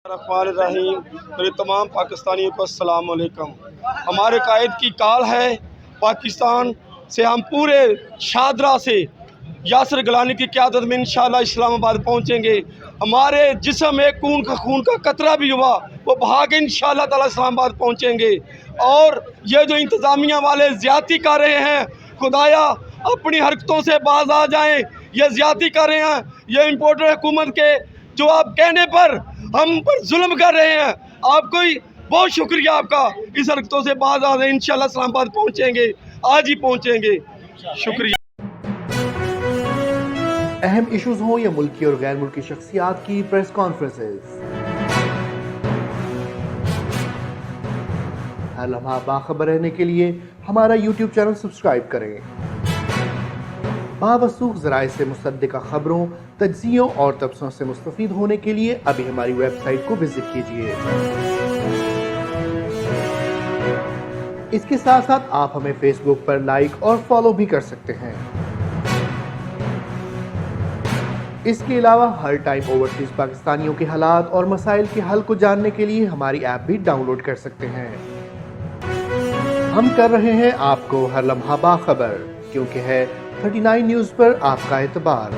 रहीम मेरे तमाम पाकिस्तानियों को अस्सलाम वालेकुम। हमारे कायद की कॉल है पाकिस्तान से, हम पूरे शादरा से यासर गिलानी की क़यादत में इंशाअल्लाह इस्लामाबाद पहुँचेंगे। हमारे जिस्म में खून का कतरा भी हुआ वो बहा के इंशाअल्लाह ताला इस्लामाबाद पहुँचेंगे। और ये जो इंतज़ामिया वाले ज़्यादती कर रहे हैं, खुदाया अपनी हरकतों से बाज आ जाएं। ये ज़्यादती कर रहे हैं, ये इम्पोर्टर हुकूमत के जो आप कहने पर हम पर जुल्म कर रहे हैं। आपको बहुत शुक्रिया आपका, इस हरकतों से बाज आ जाएं। इंशाअल्लाह इस्लामाबाद पहुँचेंगे, आज ही पहुँचेंगे। शुक्रिया। अहम इश्यूज हों या मुल्की और गैर मुल्की शख्सियात की प्रेस कॉन्फ्रेंसेस, हर लम्हा बाखबर रहने के लिए हमारा YouTube चैनल सब्सक्राइब करें। बावसूख ज़राए से मुसद्दिक़ा खबरों, तज्ज़ियों और तबसरों से मुस्तफ़ीद होने के लिए अभी हमारी वेबसाइट को विजिट कीजिए। इसके साथ साथ आप हमें फेसबुक पर लाइक और फॉलो भी कर सकते हैं। इसके अलावा हर टाइम ओवरसीज़ पाकिस्तानियों के हालात और मसाइल के हल को जानने के लिए हमारी ऐप भी डाउनलोड कर सकते हैं। हम कर रहे हैं आपको हर लम्हा बाखबर, क्योंकि है 39 न्यूज़ पर आपका एतबार।